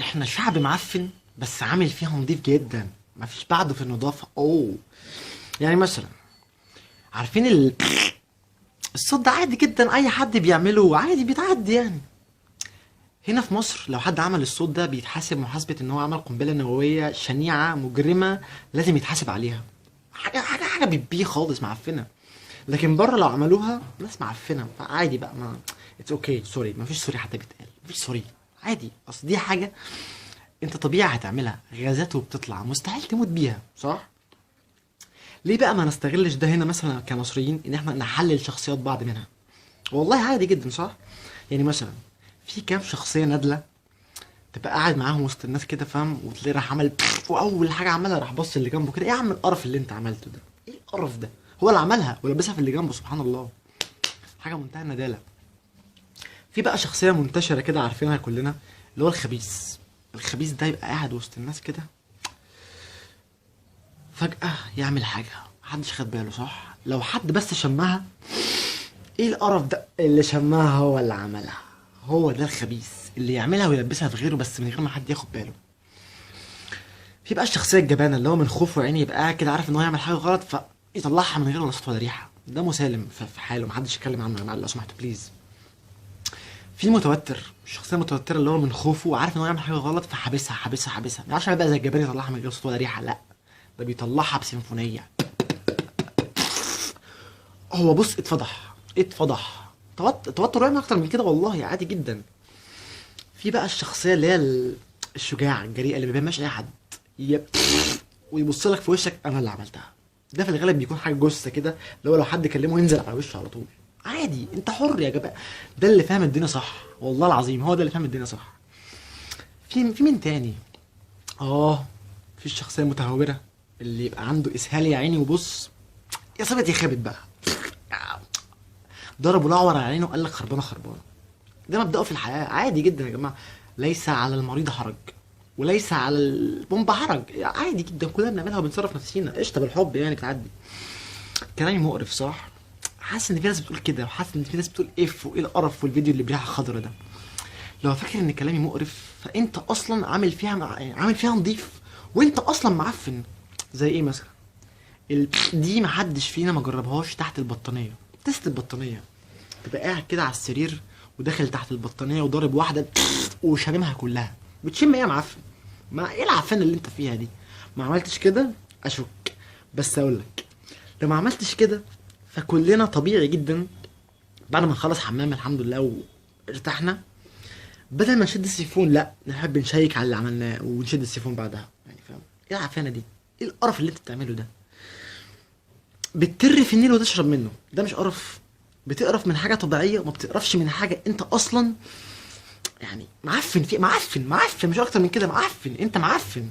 احنا شعب معفن بس عامل فيها نضيف جدا، مفيش بعده في النظافة. اوه، يعني مثلا عارفين الصوت ده عادي جدا، اي حد بيعمله عادي بيتعدي يعني. هنا في مصر لو حد عمل الصوت ده بيتحاسب محاسبة ان هو عمل قنبلة نووية شنيعة مجرمة، لازم يتحاسب عليها. حاجة بتبيه خالص معفنة. لكن بره لو عملوها ناس معفنة فعادي بقى، ما اتس اوكي سوري، مفيش سوري حتى بيتقال، مفيش سوري عادي. اصل دي حاجة انت طبيعي هتعملها، غازات وبتطلع مستحيل تموت بيها، صح؟ ليه بقى ما نستغلش ده هنا مثلا كمصريين ان احنا نحلل شخصيات بعض منها؟ والله عادي جدا، صح؟ يعني مثلا في كام شخصيه نادله تبقى قاعد معاهم وسط الناس كده، فاهم، وتلاقيه راح عمل واول حاجه عملها راح بص اللي جنبه كده، ايه يا عم القرف اللي انت عملته ده؟ ايه القرف ده؟ هو اللي عملها ولبسها في اللي جنبه، سبحان الله. حاجه منتهى النداله. في بقى شخصيه منتشره كده عارفينها كلنا، اللي هو الخبيث. الخبيث ده يبقى قاعد وسط الناس كده، فجأة يعمل حاجة محدش خد باله، صح؟ لو حد بس شمها، ايه القرف ده؟ اللي شمها هو اللي عملها. هو ده الخبيث اللي يعملها ويلبسها في غيره بس من غير ما حد ياخد باله. في بقى الشخصية الجبانة اللي هو من خوفه عيني يبقى قاعد كده عارف ان هو يعمل حاجة غلط فيطلعها من غير ولا صوت ولا ريحة. ده مسالم في حاله، محدش يتكلم عنه يا جماعة لو سمحتوا بليز. في متوتر، الشخصية المتوترة اللي هو من خوفه وعارف ان هو يعمل حاجة غلط فحابسها حابسها حابسها، ما يعرفش بقى زي الجبان يطلعها من غير صوت ولا ريحة، لا، ده بيطلعها بسيمفونية. هو بص اتفضح اتفضح. توتر يعمل اكتر من كده والله عادي جدا. في بقى الشخصيه اللي هي الشجاعه الجريئه اللي ما بيهمش اي حد، يب ويبص لك في وشك انا اللي عملتها. ده في الغالب بيكون حاجه جثه كده، اللي هو لو حد كلمه ينزل على وشه على طول. عادي انت حر يا جماعه. ده اللي فاهم الدنيا صح، والله العظيم هو ده اللي فاهم الدنيا صح. في مين تاني؟ اه، في الشخصيه المتهوره اللي يبقى عنده اسهال يا عيني، وبص يا صابت يا خابت بقى، ضربوا الاعور على عينه وقال لك خربانه خربانه. ده مبدأه في الحياه عادي جدا يا جماعه. ليس على المريض حرج، وليس على البومب حرج، عادي جدا كلنا بنعملها وبنصرف نفسينا قشطه بالحب يعني بتعدي. كلامي مقرف صح؟ حاسس ان في ناس بتقول كده، وحاسس ان في ناس بتقول اف وايه القرف والفيديو اللي بريحه خضرا ده. لو فاكر ان كلامي مقرف فانت اصلا عامل فيها يعني عامل فيها نضيف، وانت اصلا معفن. زي ايه مثلا؟ دي محدش فينا ما جربهاش تحت البطانيه. تست البطانيه، تبقى قاعد كده على السرير وداخل تحت البطانيه وضارب واحده وشاممها كلها، بتشم ايه يا معفن؟ ما ايه العفانه اللي انت فيها دي؟ ما عملتش كده اشك، بس اقول لك لو ما عملتش كده فكلنا طبيعي جدا بعد ما نخلص حمام الحمد لله وارتحنا، بدل ما نشد السيفون لا نحب نشيك على اللي عملناه ونشد السيفون بعدها. يعني فاهم ايه العفانه دي؟ ايه القرف اللي انت بتعمله ده؟ بتتر في النيل وتشرب منه، ده مش قرف؟ بتقرف من حاجه طبيعيه وما بتقرفش من حاجه انت اصلا يعني معفن، في معفن مش اكتر من كده، معفن انت معفن.